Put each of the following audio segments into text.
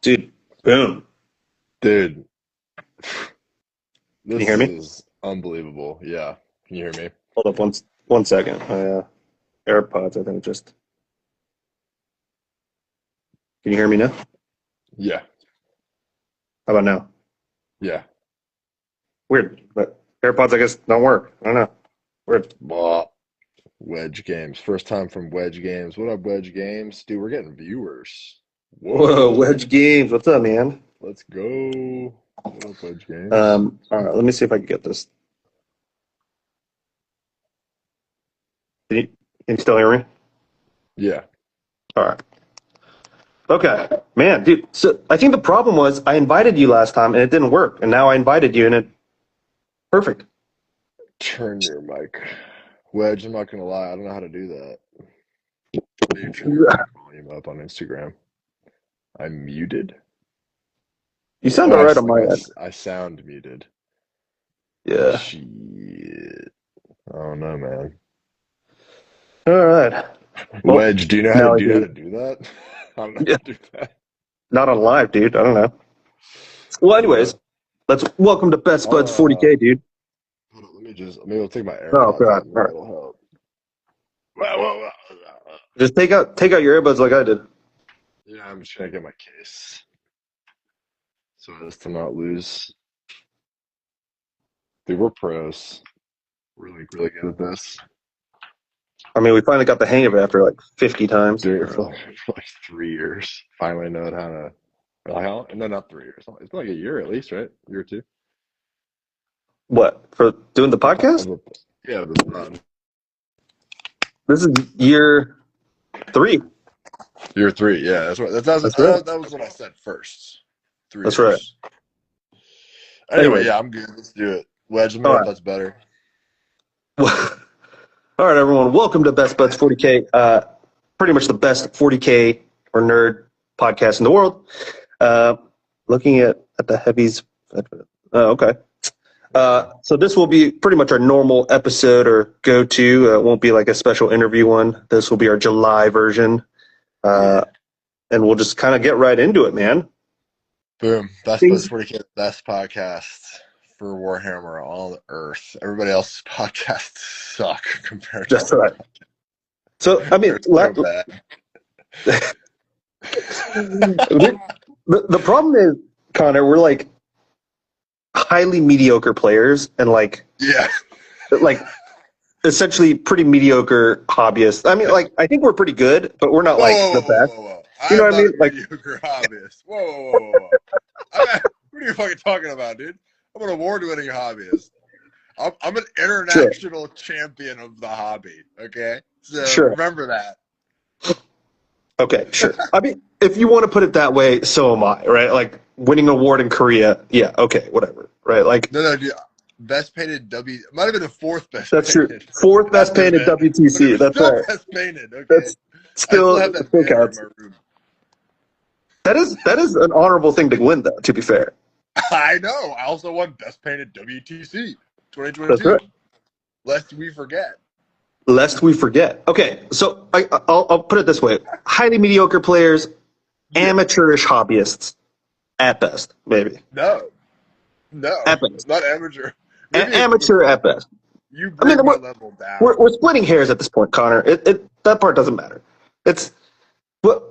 Dude, boom. Dude, Can you this hear me? is unbelievable. Yeah. Can you hear me? Hold up one second. AirPods, I think just. Can you hear me now? Yeah. How about now? Yeah. Weird, but AirPods, I guess, don't work. I don't know. Weird. Blah. Wedge Games. First time from Wedge Games. What up, Wedge Games? Dude, we're getting viewers. Whoa, Wedge Whoa. Games. What's up, man? Let's go. What up, Wedge Games? All right, let me see if I can get this. Can you, can you still hear me? Yeah. All right. Okay, man, dude. So I think the problem was I invited you last time and it didn't work, and now I invited you and it perfect. Turn your mic. Wedge, I'm not gonna lie, I don't know how to do that. How do you turn your mic volume up on Instagram? I'm muted? You sound Oh, all right on my end. I sound muted. Yeah. Shit. I don't know, man. All right. Well, Wedge, do you know how to now I do you know how do. to do that? I don't know how Yeah, to do that. not on live, dude. I don't know. Well, Yeah. anyways, let's welcome to Best I'll Buds 40K, dude. hold on, let me just maybe I'll take my Oh AirPods god. out. All Maybe right. that'll help. Whoa. Just take out your earbuds like I did. Yeah, I'm just trying to get my case so as to not lose. Dude, we're pros. We're like really good at this. I mean, we finally got the hang of it after like 50 times. Doing it for like 3 years. Finally knowing how to like how no not 3 years. It's been like a year at least, right? A year or two. What, for doing the podcast? Yeah, the run. This is year 3. Year three, yeah. That's right. That was what I said first. three That's right. years. Anyway, Anyways, yeah, I'm good. Let's do it. Wedge, let me all know if right. that's better. All right, everyone. Welcome to Best Buds 40K. Pretty much the best 40K or nerd podcast in the world. Uh, looking at the heavies. Okay. So this will be pretty much our normal episode or go-to. It won't be like a special interview one. This will be our July version. Yeah. And we'll just kind of get right into it, man. Boom. Best Buds Things. 40K, the best podcast for Warhammer on the earth. Everybody else's podcasts suck compared to That's our right. podcast. So, I mean, They're so bad. the problem is, Connor, we're like highly mediocre players and Yeah. like essentially pretty mediocre hobbyists. I mean, like, I think we're pretty good, but we're not like the best. Whoa. You I know am what I not mean? a Like, mediocre hobbyist. Whoa. What are you fucking talking about, dude? I'm an award-winning hobbyist. I'm an sure, international champion of the hobby, okay? So sure. remember that. Okay, sure. I mean, if you want to put it that way, so am I, right? Like winning an award in Korea, yeah, okay, whatever, right? Like No, dude. Best painted might have been the fourth best that's true. painted. Fourth best After painted Vin, but it WTC. was That's still right. best painted, okay? That's I still still have that still banner in counts. my room. That is an honorable thing to win, though. To be fair, I know. I also won best painted WTC that's 2022. right. Lest we forget. Lest we forget. Okay, so I'll put it this way: highly mediocre players, Yeah. amateurish hobbyists, at best, maybe No, at best, not amateur. Maybe amateur at best. you I mean, bring my level down. we're splitting hairs at this point, Connor. That part doesn't matter. It's what.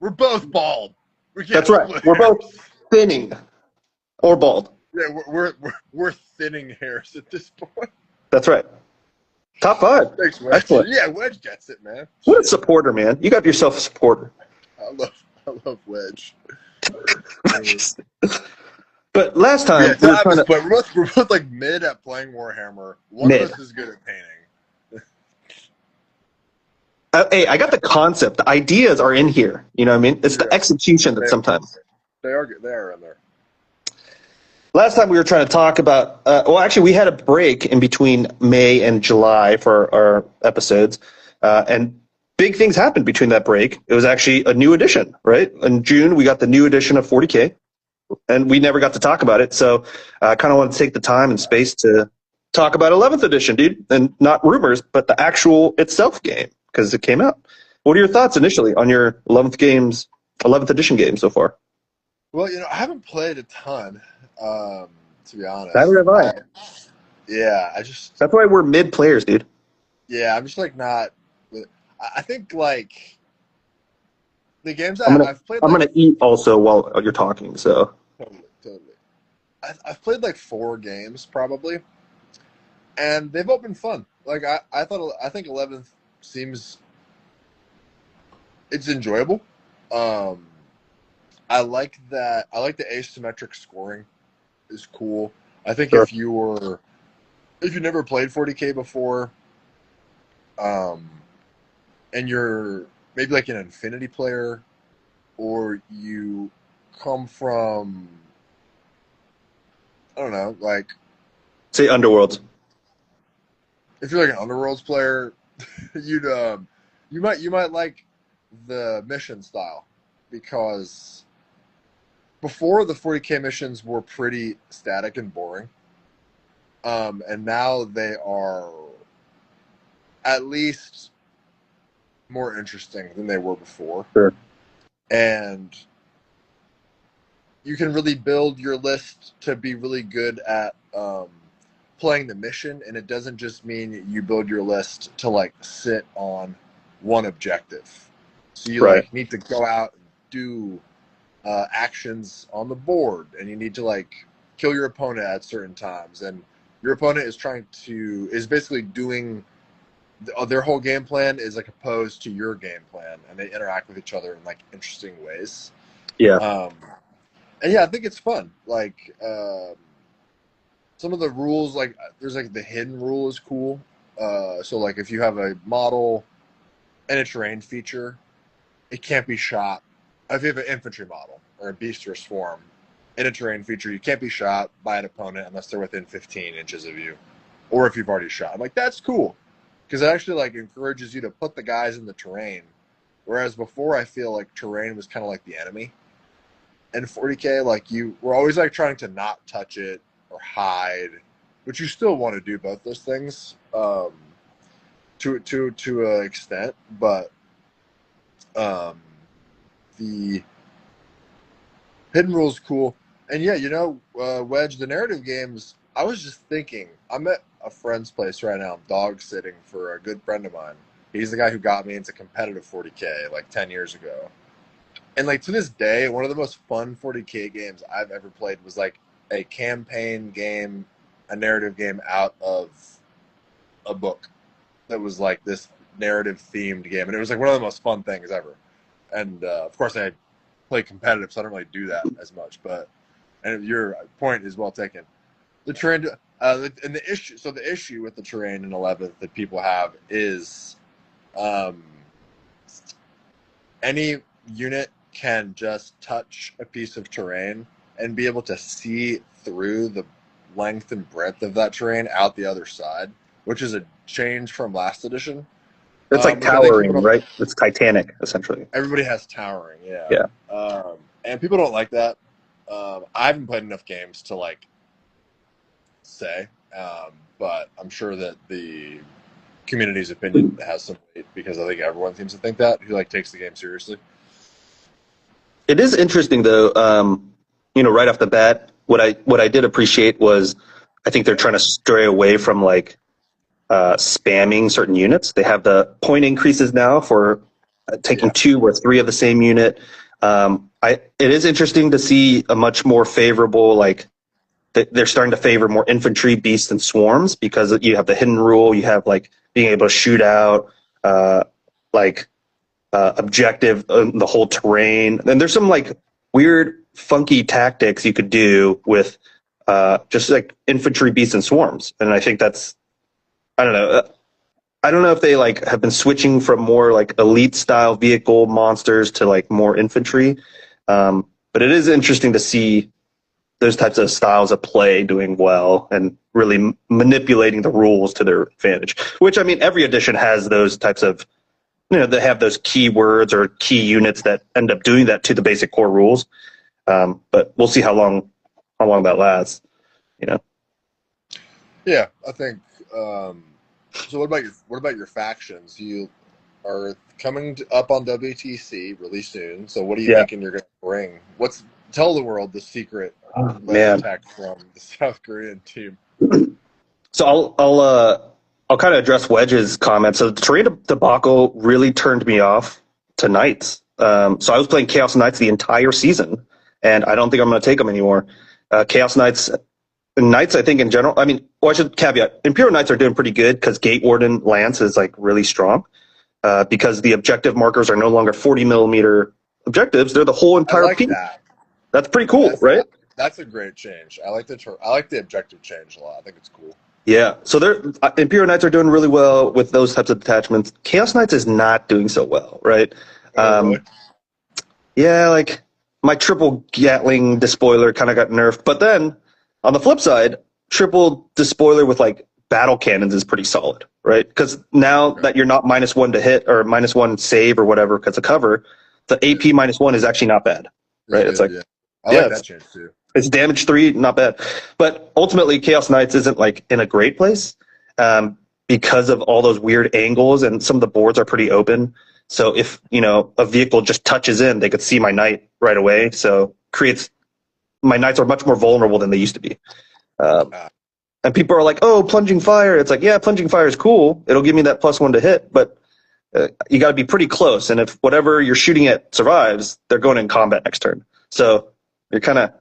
We're both bald. We can't That's right. split We're hairs. both thinning or bald. Yeah, we're thinning hairs at this point. That's right. Top 5. Thanks, Wedge. Excellent. Yeah, Wedge gets it, man. What a supporter, man. You got yourself a supporter. I love Wedge. But last Yeah, time we were trying to but we're both like mid at playing Warhammer. One mid. of us is good at painting. Hey, I got the concept. The ideas are in here. You know what I mean? It's the Yeah. execution that sometimes. They are good. They are in there. Last time we were trying to talk about, well, actually, we had a break in between May and July for our episodes, and big things happened between that break. It was actually a new edition, right? In June, we got the new edition of 40K, and we never got to talk about it. So I kind of want to take the time and space to talk about 11th edition, dude, and not rumors, but the actual itself game, because it came out. What are your thoughts initially on your 11th edition game so far? Well, I haven't played a ton, to be Neither honest. have I. Yeah, I just, That's why we're mid players, dude. yeah, I'm just like not. I think like the games I'm gonna I've played I'm like gonna eat also while you're talking. So totally, totally. I've played like 4 games probably, and they've all been fun. Like I think 11th seems it's enjoyable. Um, I like that. I like the asymmetric scoring is cool. I think sure. if you never played 40K before, um, and you're maybe like an Infinity player, or you come from I don't know, like Say Underworlds. if you're like an Underworlds player, you'd you might like the mission style because before the 40K missions were pretty static and boring, and now they are at least more interesting than they were before, Sure. and you can really build your list to be really good at playing the mission, and it doesn't just mean you build your list to like sit on one objective. So you Right. like need to go out and do actions on the board, and you need to like kill your opponent at certain times, and your opponent is basically doing their whole game plan is like opposed to your game plan, and they interact with each other in like interesting ways. Yeah. Um, and yeah, I think it's fun. Like some of the rules, like there's like the hidden rule is cool. So like if you have a model and a terrain feature, it can't be shot. If you have an infantry model or a beast or a swarm in a terrain feature, you can't be shot by an opponent unless they're within 15 inches of you, or if you've already shot. I'm like, that's cool because it actually like encourages you to put the guys in the terrain. Whereas before, I feel like terrain was kind of like the enemy. And 40K, like you were always like trying to not touch it or hide, which you still want to do both those things to an extent, but um, the hidden rule is cool. And yeah, Wedge, the narrative games. I was just thinking, I'm at a friend's place right now. I'm dog sitting for a good friend of mine. He's the guy who got me into competitive 40K like 10 years ago. And like to this day, one of the most fun 40K games I've ever played was like a campaign game, a narrative game out of a book that was like this narrative themed game, and it was like one of the most fun things ever. And of course, I play competitive, so I don't really do that as much. But and your point is well taken. The terrain, and the issue. So the issue with the terrain in 11th that people have is um, any unit can just touch a piece of terrain and be able to see through the length and breadth of that terrain out the other side, which is a change from last edition, It's like which I think people towering, don't. right? It's Titanic, essentially. Everybody has towering, yeah, Yeah. and people don't like that. I haven't played enough games to like say, but I'm sure that the community's opinion has some weight because I think everyone seems to think that who like takes the game seriously. It is interesting though. Right off the bat, what I did appreciate was I think they're trying to stray away from like spamming certain units. They have the point increases now for taking Yeah. 2 or 3 of the same unit. It is interesting to see a much more favorable like they're starting to favor more infantry, beasts, and swarms because you have the hidden rule. You have like being able to shoot out, like objective, the whole terrain. And there's some like weird, funky tactics you could do with just like infantry, beasts, and swarms. And I think that's I don't know. I don't know if they like have been switching from more like elite style vehicle monsters to like more infantry. But it is interesting to see those types of styles of play doing well and really manipulating the rules to their advantage. Which I mean, every edition has those types of they have those keywords or key units that end up doing that to the basic core rules. But we'll see how long that lasts. You know. Yeah, I think. So, what about your factions? You are coming up on WTC really soon. So, what are you Yeah. thinking you're going to bring? tell the world the secret Man. tech from the South Korean team. So I'll kind of address Wedge's comment. So the terrain debacle really turned me off to Knights. So I was playing Chaos Knights the entire season, and I don't think I'm going to take them anymore. Chaos Knights, Knights, I think in general. I mean, well, I should caveat: Imperial Knights are doing pretty good because Gate Warden Lance is like really strong. Because the objective markers are no longer 40 millimeter objectives; they're the whole I entire like piece. that. That's pretty cool, That's right? that's a great change. I like the objective change a lot. I think it's cool. Yeah, so they're Imperial Knights are doing really well with those types of detachments. Chaos Knights is not doing so well, right? Oh, really? Yeah, like my triple Gatling despoiler kind of got nerfed, but then on the flip side, triple despoiler with like battle cannons is pretty solid, right? Because now that you're not -1 to hit or -1 save or whatever because of cover, the AP -1 is actually not bad, right? It's like Yeah. I yeah, like that change too. it's damage 3, not bad. But ultimately, Chaos Knights isn't like in a great place because of all those weird angles, and some of the boards are pretty open. So if a vehicle just touches in, they could see my knight right away. So creates my knights are much more vulnerable than they used to be. Um, and people are like, "Oh, plunging fire." It's like, yeah, plunging fire is cool. It'll give me that +1 to hit, but you got to be pretty close. And if whatever you're shooting at survives, they're going in combat next turn. So you're kind of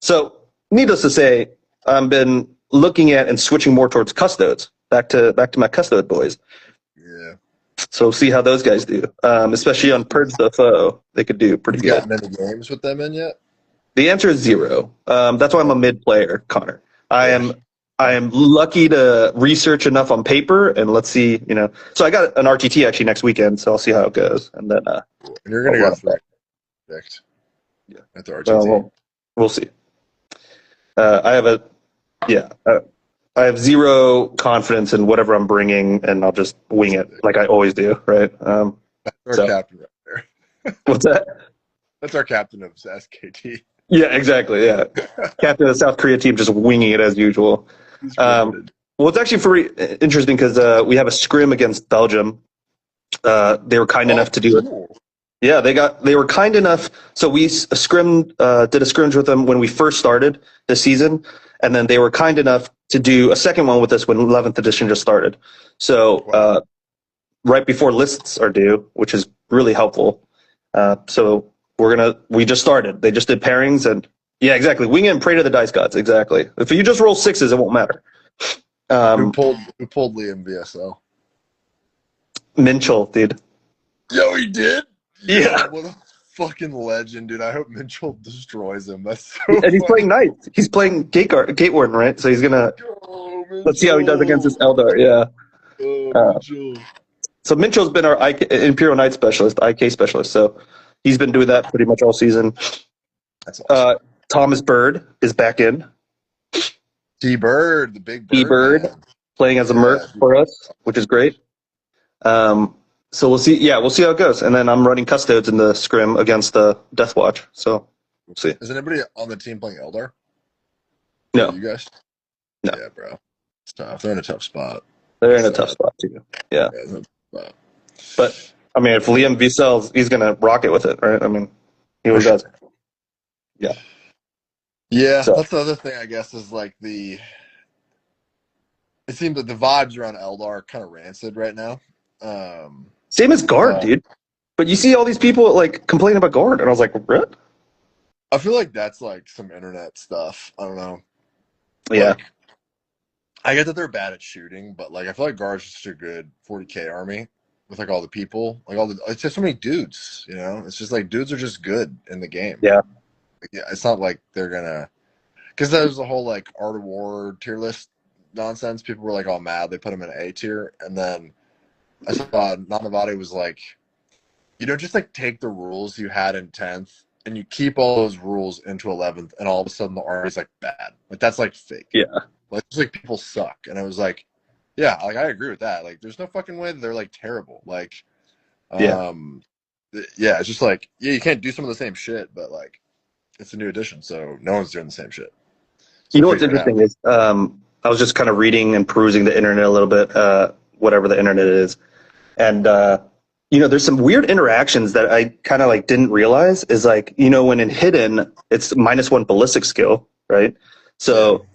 so. Needless to say, I've been looking at and switching more towards custodes. Back to my custode boys. Yeah. So see how those guys do, especially on Purge the Foe. They could do pretty You good. got many games with them in yet? The answer is 0. That's why I'm a mid player, Connor. I am lucky to research enough on paper, and let's see. So I got an RTT actually next weekend, so I'll see how it goes, and then And you're gonna go through it at the RTT. We'll see. I have 0 confidence in whatever I'm bringing, and I'll just wing it like I always do, right? That's our captain right there. What's that? That's our captain of SKT. Yeah, exactly. Yeah, captain of the South Korea team, just winging it as usual. Well, it's actually very interesting because we have a scrim against Belgium. They were kind enough to do it. Yeah, they were kind enough. So we did a scrimmage with them when we first started the season, and then they were kind enough to do a second one with us when 11th edition just started. So right before lists are due, which is really helpful. So we just started. They just did pairings, and yeah, exactly. Wing it and pray to the dice gods. Exactly. If you just roll 6s, it won't matter. Who pulled Liam VSL? Minchel, dude. Yo, he did. Yeah. What a fucking legend, dude. I hope Minchel destroys him. That's so And he's funny. playing Knight. He's playing Gate Warden, right? So he's gonna. Let's see how he does against this Eldar. Yeah. Minchel. So Minchel's been our Imperial Knight specialist, IK specialist. So he's been doing that pretty much all season. That's awesome. Thomas Bird is back in. T-Bird, the big bird. T-Bird playing as a merc for us, which is great. So we'll see. Yeah, we'll see how it goes. And then I'm running custodes in the scrim against the Death Watch. So we'll see. Is anybody on the team playing Eldar? No. You guys? No. Yeah, bro. It's tough. They're in a tough spot. They're in a tough spot too. Yeah. But I mean, if Liam V sells, he's gonna rock it with it, right? I mean, he always does. Yeah. Yeah, so that's the other thing, I guess, is like it seems that the vibes around Eldar are kind of rancid right now. Same as Guard, dude. But you see all these people like complaining about Guard, and I was like, what? I feel like that's like some internet stuff. I don't know. Yeah. Like, I get that they're bad at shooting, but like I feel like Guard's just a good 40K army with like all the people, it's just so many dudes, It's just like dudes are just good in the game. Yeah. Yeah, it's not like they're gonna, because there's the whole like Art of War tier list nonsense. People were like all mad. They put them in A tier, and then I saw Nanavati was like, just like take the rules you had in 10th and you keep all those rules into 11th, and all of a sudden the army's like bad. Like that's like fake. Yeah. Like it's like people suck, and I was like, yeah, like I agree with that. Like there's no fucking way that they're like terrible. Like, yeah, it's just like you can't do some of the same shit, but like. It's a new edition, so no one's doing the same shit. So what's interesting is I was just kind of reading and perusing the internet a little bit, whatever the internet is, and there's some weird interactions that I kind of like didn't realize is like, when in hidden, it's -1 ballistic skill, right? Yeah, So,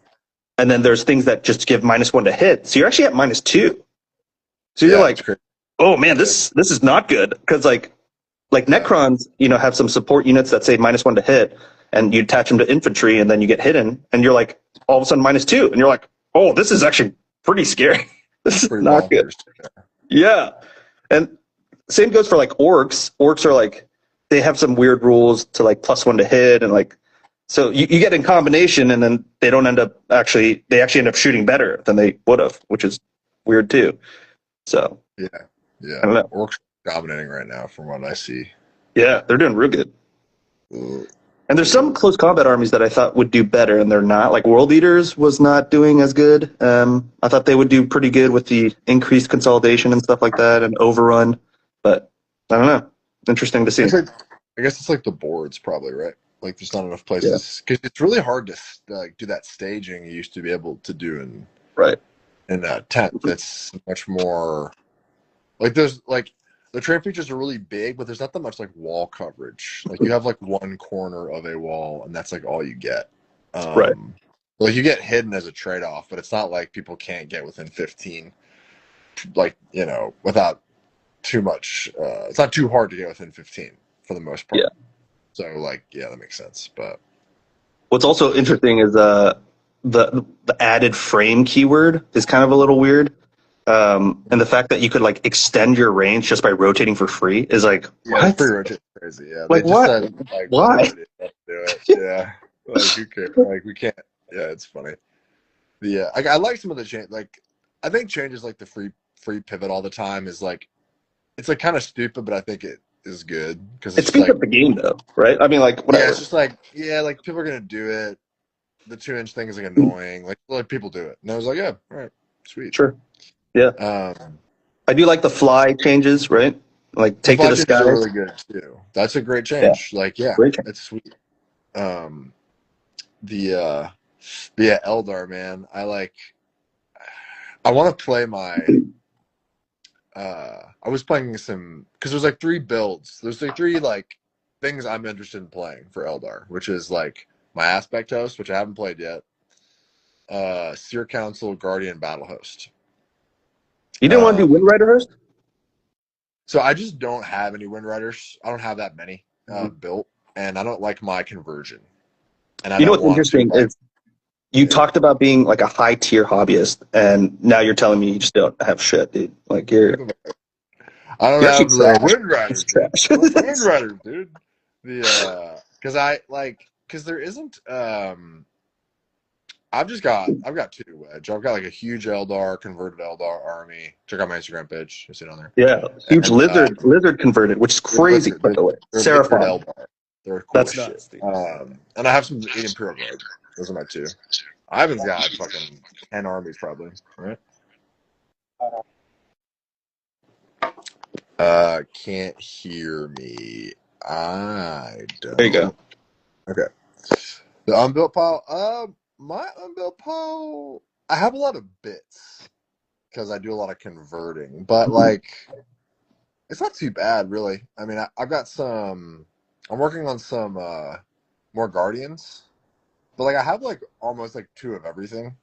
and then there's things that just give -1 to hit. So you're actually at -2. So you're yeah, like, it's crazy. oh man, Yeah, this is not good. Cause like yeah, Necrons, have some support units that say -1 to hit and you attach them to infantry and then you get hidden and you're like all of a sudden -2 and you're like, oh, this is actually pretty scary. This is pretty not good. bonkers. Yeah. And same goes for like orcs. Orcs are like they have some weird rules to like +1 to hit and like so you get in combination and then they don't end up they actually end up shooting better than they would have, which is weird too. So Yeah, I yeah. don't know. Orcs dominating right now from what I see. Yeah, they're doing real good. Uh, And there's some close combat armies that I thought would do better, and they're not. Like World Eaters was not doing as good. I thought they would do pretty good with the increased consolidation and stuff like that, and overrun. But I don't know. Interesting to see. It's like, I guess it's like the boards probably, right? Like there's not enough Yeah. places because it's really hard to like do that staging you used to be able to do Right. in that tent. That's much more like there's like the train features are really big, but there's not that much like wall coverage. Like you have like one corner of a wall, and that's like all you get. Right. Like you get hidden as a trade off, but it's not like people can't get within 15. Like without too much. It's not too hard to get within 15 for the most Yeah. part. So like, yeah, that makes sense. But What's also interesting is the added frame keyword is kind of a little weird. And the fact that you could like extend your range just by rotating for free is like yeah, it's what? pretty rotating crazy. Yeah, they Like just what? said like Why? nobody else do it. Yeah, like who cares? Like we can't. Yeah, it's funny. Yeah, I like some of the change. Like I think changes like the free pivot all the time is like it's like kind of stupid, but I think it is good because It it's just speeds like up the game though, right? I mean, like yeah, it's whatever. just like yeah, like people are gonna do it. The 2-inch thing is like annoying. Like people do it, and I was like, yeah, all right, sweet. Sure. Yeah. Um, I do like the fly changes, right? Like the take to fly the changes are skies. really good too. That's a great Yeah. change. Like yeah, Great change. it's sweet. Um, the yeah, Eldar man, I want to play my I was playing some because there's like three builds. There's like three like things I'm interested in playing for Eldar, which is like my Aspect Host, which I haven't played yet. Seer Council, Guardian, Battle Host. You didn't want to do Um, Wind Rider Host? so I just don't have any Wind Riders. I don't have that many Mhm. built, and I don't like my conversion, and I You know don't what's want to interesting like is you yeah. talked about being like a high tier hobbyist, and now you're telling me you just don't have shit, dude. Like I don't you're actually have the trash. Wind It's Riders, dude. trash. I don't have the Wind Riders, dude. The because there isn't I've got two Wedge. I've got like a huge Eldar converted Eldar army. Check out my Instagram page. You see it on there. Yeah, huge And lizard converted, which is they're crazy, by the way. lizard Seraphon, Eldar. They're cool as that's shit. nuts, dude. And I have some 8 Imperial Guard. Those are my two. Ivan's got fucking 10 armies probably, right? Can't hear me. I There you go. don't. Okay. The unbuilt pile. My unbuilt pile. I have a lot of bits because I do a lot of converting, but like it's not too bad really. I mean, I've got some. I'm working on some more guardians, but like I have like almost like two of everything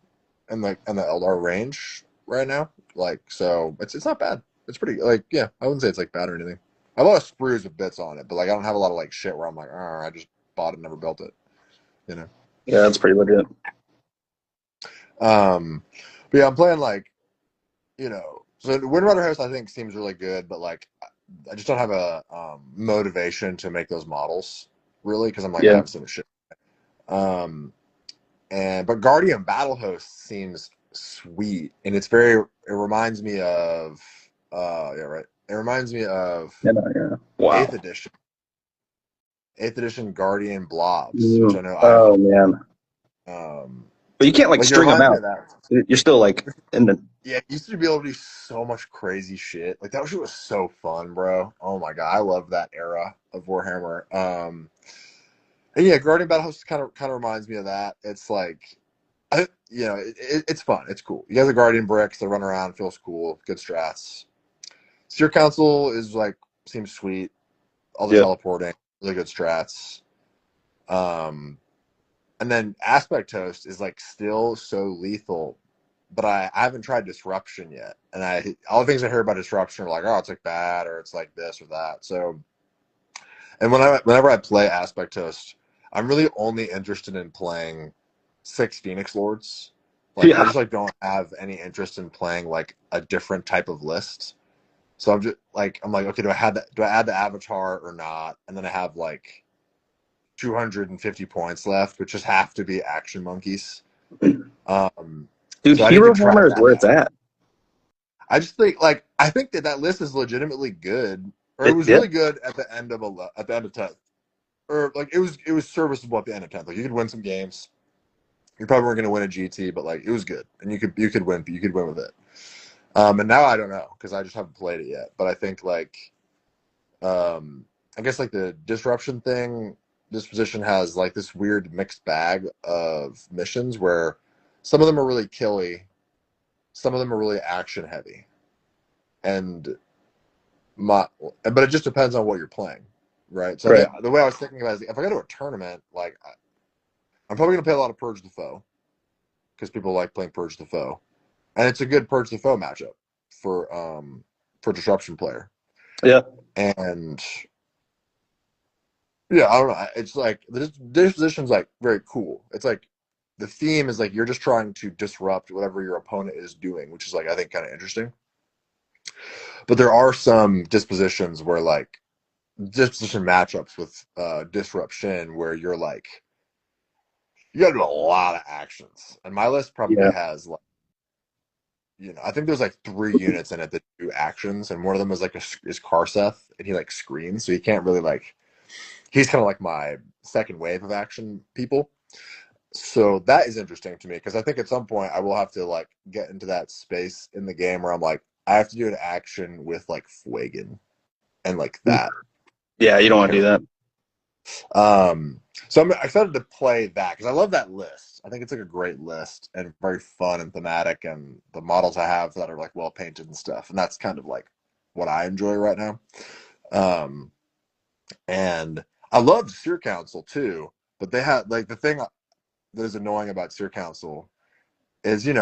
in the Eldar range right now. Like so, it's not bad. It's pretty like yeah. I wouldn't say it's like bad or anything. I have a lot of sprues with bits on it, but like I don't have a lot of like shit where I'm like, oh, I just bought it, never built it. You know. Yeah, that's pretty legit. Um, but yeah, I'm playing like so the Wind Rider House I think seems really good, but like I just don't have a motivation to make those models really because I'm like I Yeah. haven't seen the shit. Um, but Guardian Battle Host seems sweet, and it reminds me of yeah right. It reminds me of Yeah, no, yeah. eighth Wow. edition, eighth edition Guardian Blobs, which I Mm. know Oh man, um but you can't like like it string them reminds me of out. that. You're still like in the Yeah, it used to be able to do so much crazy shit. Like that shit was so fun, bro. Oh my god, I love that era of Warhammer. And yeah, Guardian Battle Host kind of reminds me of that. It's like, it's fun. It's cool. You guys are Guardian bricks. They run around, feels cool. Good strats. Seer Council is like seems sweet. All the Yeah. teleporting, really good strats. And then Aspect Host is like still so lethal, but I haven't tried Disruption yet. And all the things I hear about Disruption are like, oh, it's like bad or it's like this or that. So, and whenever I play Aspect Host, I'm really only interested in playing 6 Phoenix Lords. Like I Yeah. just like don't have any interest in playing like a different type of list. So I'm like, okay, do I add the avatar or not? And then I have like 250 points left, which just have to be action monkeys. Dude, So I need to Hero try Hammer is that where it's out. at. I think that list is legitimately good, or it was Yeah. really good at the end of 10th, or like it was serviceable at the end of 10th. Like you could win some games. You probably weren't going to win a GT, but like it was good, and you could win with it. And now I don't know because I just haven't played it yet. But I think like I guess like the disruption thing, this position has like this weird mixed bag of missions where some of them are really killy, some of them are really action heavy, and but it just depends on what you're playing, right? So I Right. think the way I was thinking about it is if I go to a tournament, like I'm probably gonna play a lot of Purge the Foe because people like playing Purge the Foe, and it's a good Purge the Foe matchup for disruption player, Yeah. and yeah, I don't know. It's like this position's like very cool. It's like the theme is like you're just trying to disrupt whatever your opponent is doing, which is like I think kind of interesting. But there are some dispositions where like disposition matchups with disruption where you're like you got to do a lot of actions, and my list probably Yeah. has like I think there's like 3 units in it that do actions, and one of them is like is Karseth, and he like screens, so you can't really like he's kind of like my second wave of action people. So that is interesting to me because I think at some point I will have to like get into that space in the game where I'm like I have to do an action with like Fuegan and like that. Yeah, you don't want to do that. So I'm excited to play that because I love that list. I think it's like a great list and very fun and thematic, and the models I have that are like well painted and stuff, and that's kind of like what I enjoy right now. Um, and I love Seer Council too, but they had like the thing that is annoying about Seer Council is in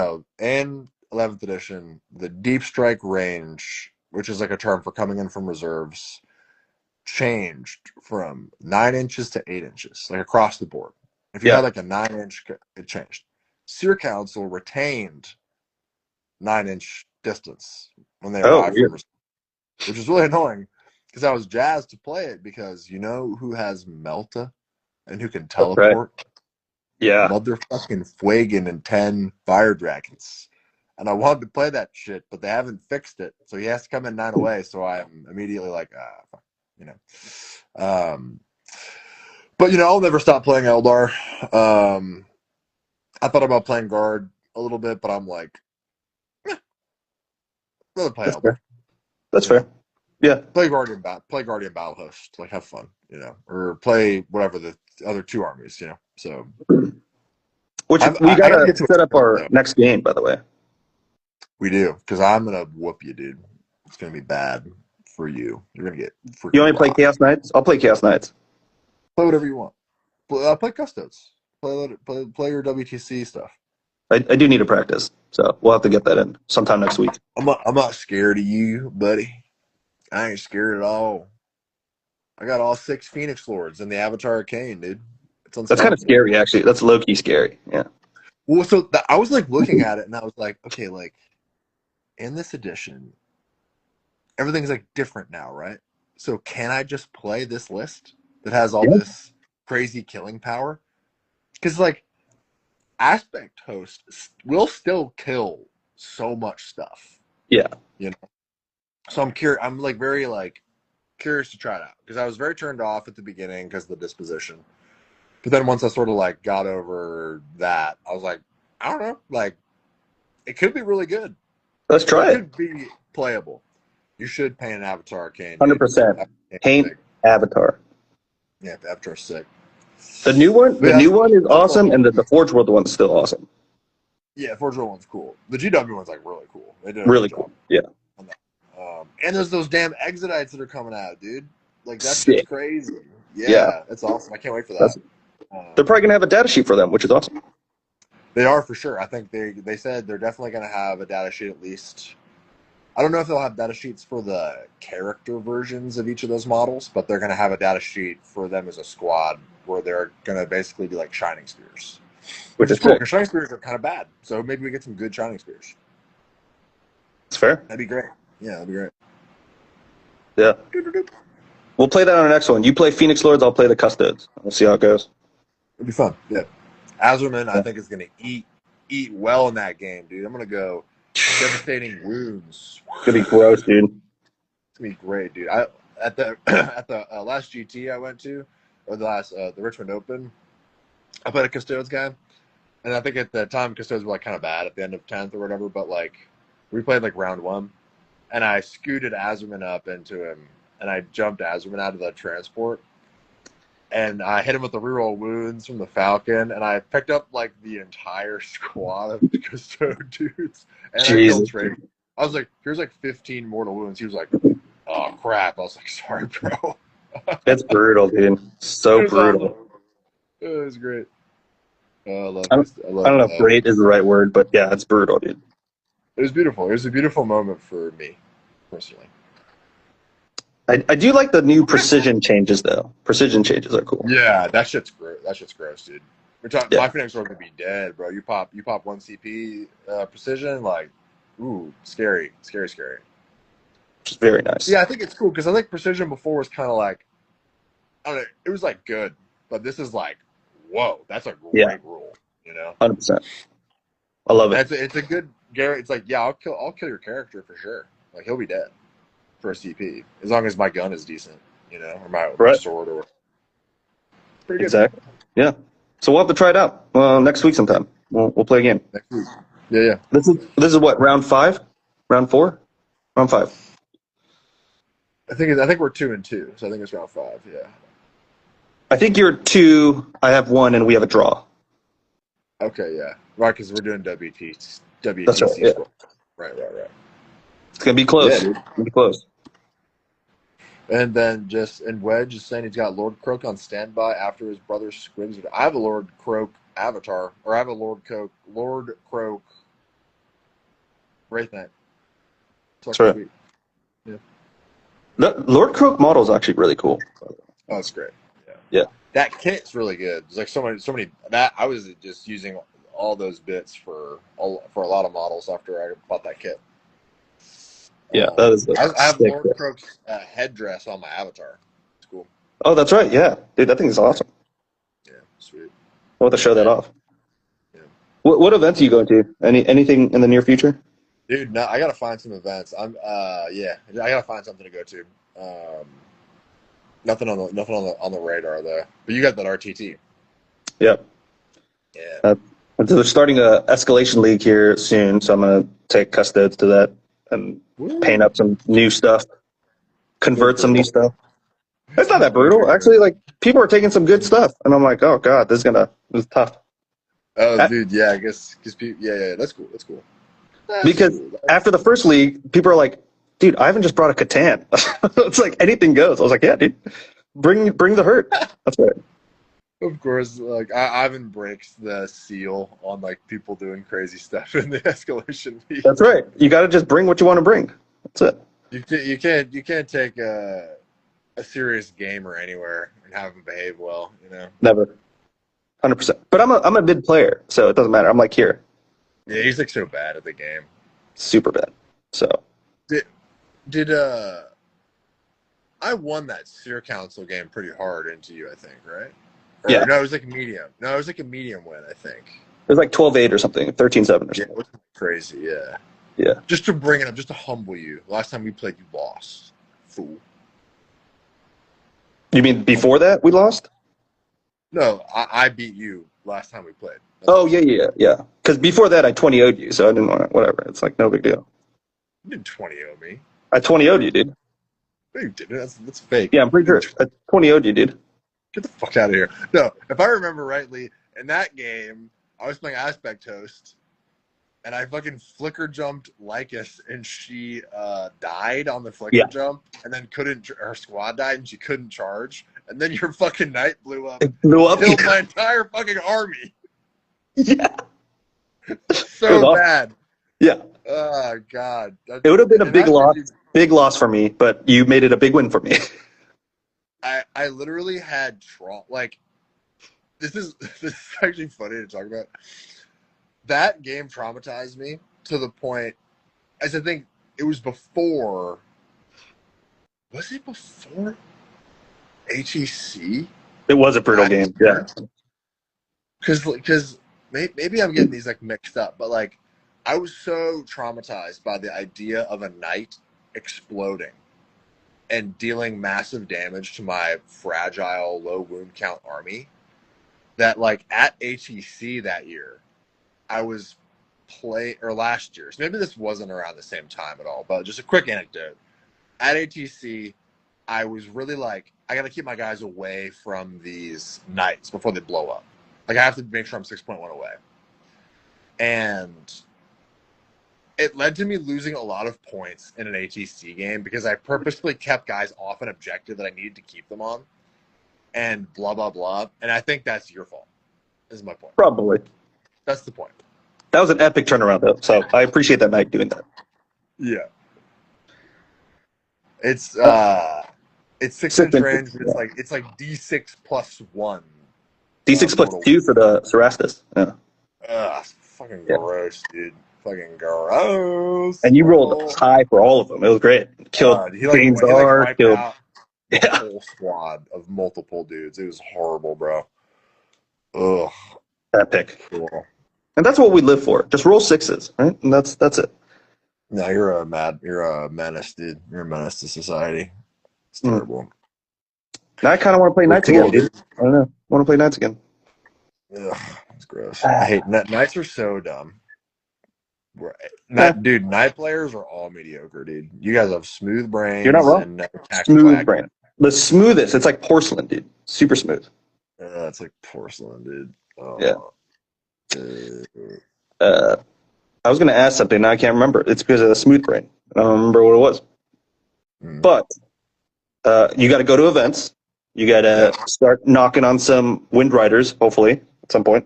11th edition the deep strike range, which is like a term for coming in from reserves, changed from 9 inches to 8 inches, like across the board. If you Yeah. had like a 9 inch, it changed. Seer Council retained 9 inch distance when they Oh, arrived from weird. reserve, which is really annoying because I was jazzed to play it because you know who has Melta and who can That's right. teleport? Yeah. Motherfucking Fuegan and 10 Fire Dragons. And I wanted to play that shit, but they haven't fixed it. So he has to come in 9 away. So I'm immediately like, fuck, you know. But, I'll never stop playing Eldar. I thought about playing Guard a little bit, but I'm like, rather play That's Eldar. fair. That's You know, fair. Yeah. play Guardian Battle Host, like have fun, or play whatever the other 2 armies, So Which we I got to gotta get to a set up tournament our though. next game, by the way. We do, because I'm gonna whoop you, dude. It's gonna be bad for you. You're gonna get You freaking want to play rocked. Chaos Knights? I'll play Chaos Knights. Play whatever you want. Play Custodes. Play your WTC stuff. I do need to practice, so we'll have to get that in sometime next week. I'm not scared of you, buddy. I ain't scared at all. I got all 6 Phoenix Lords and the Avatar Arcane, dude. It's That's kind of unstoppable. scary, actually. That's low key scary. Yeah. Well, so I was like looking at it and I was like, okay, like in this edition, everything's like different now, right? So can I just play this list that has all Yeah. this crazy killing power? Because like Aspect Host will still kill so much stuff, Yeah. you know. So I'm curious. I'm like very like curious to try it out because I was very turned off at the beginning because of the disposition. But then once I sort of like got over that, I was like, I don't know, like it could be really good. Let's It try it. could be playable. You should paint an Avatar Arcane, dude. 100%. Avatar's Paint sick. Avatar. Yeah, the Avatar's sick. The But yeah, new one is that's all. awesome, and the Forge World one's still awesome. Yeah, Forge World one's cool. The GW one's like really cool. They did a good Really job cool. Yeah. on that. And there's those damn Exodites that are coming out, dude. Like, that shit's Sick. crazy. Yeah. Yeah, that's awesome. I can't wait for That's, that. they're probably gonna have a data sheet for them, which is awesome. They are for sure. I think they said they're definitely going to have a data sheet at least. I don't know if they'll have data sheets for the character versions of each of those models, but they're going to have a data sheet for them as a squad where they're going to basically be like Shining Spears, which Which is is cool sick. because Shining Spears are kind of bad. So maybe we get some good Shining Spears. It's fair. That'd be great. Yeah, that'd be great. Yeah. We'll play that on our next one. You play Phoenix Lords, I'll play the Custodes. We'll see how it goes. It'd be fun. Yeah. Azerman, I Yeah. think, is going to eat well in that game, dude. I'm going to go devastating wounds. It's gonna be gross, dude. It's gonna be great, dude. I at the at the last GT I went to, or the Richmond Open, I played a Custodes guy, and I think at the time Custodes were like kind of bad at the end of 10th or whatever. But like we played like round 1, and I scooted Azerman up into him, and I jumped Azerman out of the transport, and I hit him with the reroll wounds from the Falcon, and I picked up like the entire squad of Custode dudes, and I killed Jesus. Trey. I was like, here's like 15 mortal wounds. He was like, oh crap. I was like, sorry, bro. It's brutal, dude. So It was awesome. brutal. It was great. Oh, I love I it. don't, I don't know if great is the right word, but yeah, it's brutal, dude. It was beautiful. It was a beautiful moment for me, personally. I do like the new precision changes, though. Precision changes are cool. Yeah, that shit's gross. That shit's gross, dude. We're talking. Yeah. My Phoenix Sword could be dead, bro. You pop one CP precision, like, ooh, scary. Which is very nice. Yeah, I think it's cool because I think precision before was kind of like, I don't know, it was like good, but this is like, whoa, that's a great rule, you know. 100%. I love it. It's a good Gary. It's like, yeah, I'll kill your character for sure. Like he'll be dead for a CP as long as my gun is decent, you know, or my sword or. Pretty good. Exactly. Yeah. So we'll have to try it out next week sometime. We'll play a game. Next week. Yeah. This is what, round 5, round 4, round 5. I think we're 2-2, so I think it's round 5. Yeah. I think you're 2. I have 1, and we have a draw. Okay. Yeah. Right, because we're doing WTC. That's right. Yeah. Right. It's gonna be close. Yeah, dude. It's gonna be close. And then Wedge is saying he's got Lord Croak on standby after his brother squigs it. I have a Lord Croak avatar, or I have a Lord Croak Wraith Knight. That's right. Sweet. Yeah. The Lord Croak model is actually really cool. Oh, that's great. Yeah. That kit's really good. There's like so many that I was just using all those bits for a lot of models after I bought that kit. Yeah, that is. I have Lord Croak's headdress on my avatar. It's cool. Oh, that's right. Yeah, dude, that thing is awesome. Yeah, sweet. We'll have to show that off. Yeah. What events are you going to? Anything in the near future? Dude, no, I gotta find some events. I gotta find something to go to. Nothing on the radar though. But you got that RTT. Yep. Yeah. So they're starting a escalation league here soon, so I'm gonna take Custodes to that and paint up some new stuff, convert some new stuff. It's not that brutal, actually. Like people are taking some good stuff, and I'm like, oh god, this is tough. Oh, dude, yeah, I guess people, yeah, that's cool. Because after the first league, people are like, dude, Ivan just brought a Catan. It's like anything goes. I was like, yeah, dude, bring the hurt. That's right. Of course, like Ivan breaks the seal on like people doing crazy stuff in the escalation league. That's right. You got to just bring what you want to bring. That's it. You can't take a serious gamer anywhere and have him behave well. You know. Never. 100%. But I'm a mid player, so it doesn't matter. I'm like here. Yeah, he's like so bad at the game. Super bad. So. Did I won that Seer Council game pretty hard into you, I think, right? Yeah. No, it was like a medium. No, it was like a medium win, I think. It was like 12-8 or something, 13-7 or something. Yeah, it was crazy, yeah. Yeah. Just to bring it up, just to humble you. Last time we played, you lost. Fool. You mean before that we lost? No, I beat you last time we played. Oh, yeah. Because before that I 20-0'd you, so I didn't want to, whatever. It's like no big deal. You didn't 20-0 me. I 20-0'd you, dude. No, you didn't. That's fake. Yeah, I'm pretty sure. I 20-0'd you, dude. Get the fuck out of here. No, if I remember rightly, in that game, I was playing Aspect Host, and I fucking flicker jumped Lycus, and she died on the Yeah, flicker jump, and then her squad died, and she couldn't charge, and then your fucking knight blew up, it blew up. killed my entire fucking army. Yeah, it was So awesome. bad. Yeah, Oh god, it would have been a and big loss for me, but you made it a big win for me. I literally had like this is actually funny to talk about. That game traumatized me to the point, as I think it was before. Was it before HEC It was a brutal last game. Yeah, year? Because maybe I'm getting these like mixed up, but like I was so traumatized by the idea of a knight exploding and dealing massive damage to my fragile, low wound count army that like at HEC that year, I was last year. So maybe this wasn't around the same time at all, but just a quick anecdote. At HEC, I was really like, I got to keep my guys away from these knights before they blow up. Like I have to make sure I'm 6.1 away. And it led to me losing a lot of points in an HEC game because I purposefully kept guys off an objective that I needed to keep them on and blah, blah, blah. And I think that's your fault, is my point. probably. That's the point. That was an epic turnaround, though. So I appreciate that Knight doing that. Yeah. It's 6-inch 6 inches. range, but Yeah. it's like D6 plus 1. D6 plus Mortal. 2 for the Cerastus. Yeah. Ugh, fucking Yeah. gross, dude. Fucking gross. And you rolled high for all of them. It was great. Killed He James wiped killed. out the Yeah. whole squad of multiple dudes. It was horrible, bro. Ugh. Epic. Cool. And that's what we live for. Just roll 6s, right? And that's it. No, you're a menace, dude. You're a menace to society. It's terrible. Now I kind of want to play Knights again, dude. I don't know. I want to play Knights again. Ugh, it's gross. I hate Knights are so dumb. Dude, Knight players are all mediocre, dude. You guys have smooth brains. You're not wrong. And Smooth brain. The smoothest. It's like porcelain, dude. Super smooth. It's like porcelain, dude. Yeah. I was going to ask something. Now I can't remember. It's because of the smooth brain. I don't remember what it was. But you got to go to events. You got to start knocking on some Wind Riders, hopefully, at some point.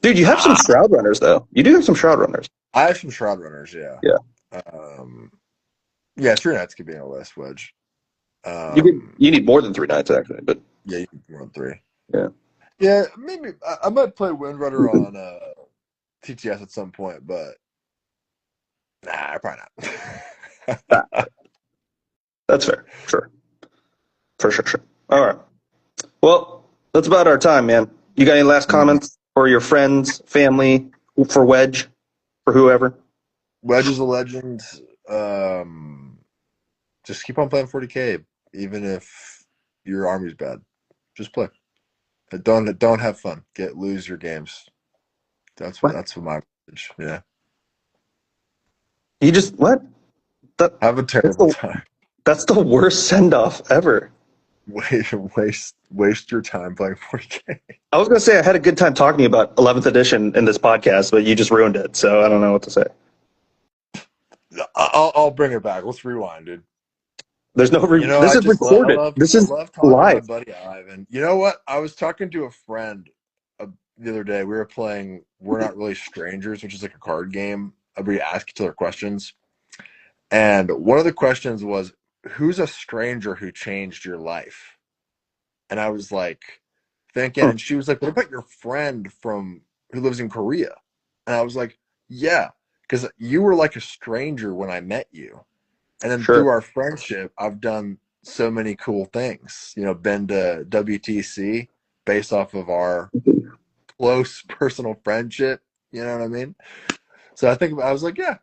Dude, you have some Shroud Runners, though. You do have some Shroud Runners. I have some Shroud Runners, yeah. Yeah. 3 Knights could be in a list, Wedge. You need more than 3 Knights, actually. But yeah, you need more than 3. Yeah. Yeah, maybe I might play Wind Runner on TTS at some point, but nah, probably not. That's fair. Sure. For sure. All right. Well, that's about our time, man. You got any last comments for your friends, family, for Wedge, for whoever? Wedge is a legend. Just keep on playing 40K, even if your army's bad. Just play. Don't have fun. Lose your games. That's what my message. Yeah. You just what? Have a terrible time. That's the worst send off ever. Waste your time playing 40K. I was gonna say I had a good time talking to you about 11th edition in this podcast, but you just ruined it. So I don't know what to say. I'll bring it back. Let's rewind, dude. There's no this is recorded. This is live. My buddy Ivan. You know what? I was talking to a friend the other day. We were playing We're Not Really Strangers, which is like a card game where you ask each other questions. And one of the questions was, who's a stranger who changed your life? And I was like thinking, and she was like, what about your friend who lives in Korea? And I was like, yeah, because you were like a stranger when I met you. And then through our friendship, I've done so many cool things. You know, been to WTC based off of our close personal friendship. You know what I mean? So I was like, yeah,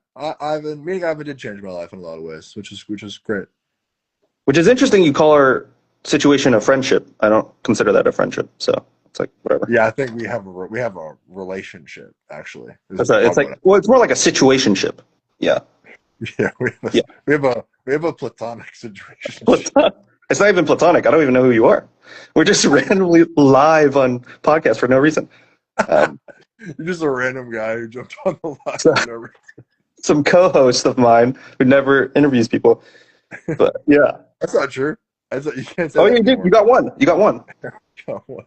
meeting Ivan did change my life in a lot of ways, which is great. Which is interesting. You call our situation a friendship. I don't consider that a friendship. So it's like whatever. Yeah, I think we have a relationship actually. It's more like a situationship. Yeah. Yeah, we have a platonic situation. It's not even platonic. I don't even know who you are. We're just randomly live on podcast for no reason. You're just a random guy who jumped on the line So, for no reason. some co-host of mine who never interviews people. But yeah. That's not true. You can't say Oh, that yeah, you did. anymore. You got one. You got one. Got one.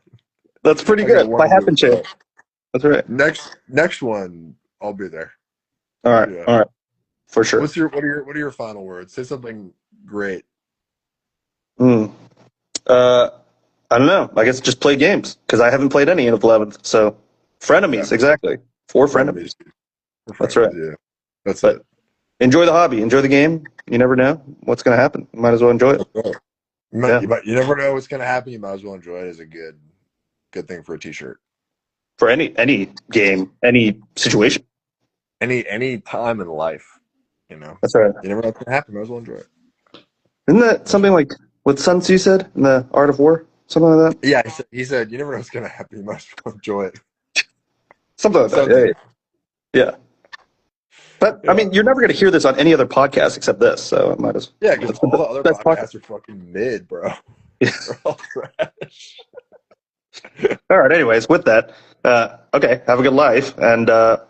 That's pretty I got good. one By to half do and it. chance. That's right. Next one, I'll be there. All right. Yeah. All right. For sure. What are your final words? Say something great. Hmm. Uh, I don't know. I guess just play games because I haven't played any in 11th. So Yeah. frenemies, exactly. Four frenemies. Frenemies. We're That's right. frenemies, yeah. That's But it. enjoy the hobby. Enjoy the game. You never know what's going to happen. You might as well enjoy it. That's right. Yeah. But you never know what's gonna happen. You might as well enjoy it as a good thing for a t-shirt. For any game, any situation. Any time in life, you know. That's right. You never know what's gonna happen. Might as well enjoy it. Isn't that something like what Sun Tzu said in the Art of War? Something like that? Yeah, he said you never know what's gonna happen. You might as well enjoy it. Something like that. Sounds Yeah. Yeah. But I yeah. mean, you're never going to hear this on any other podcast except this, so it might as Yeah, because it's the all the other best podcast. podcasts are fucking mid, bro. Yeah. They're all trash. All right. Anyways, with that, okay, have a good life and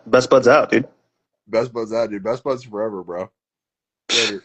best buds out, dude. Best buds out, dude. Best buds forever, bro. Later.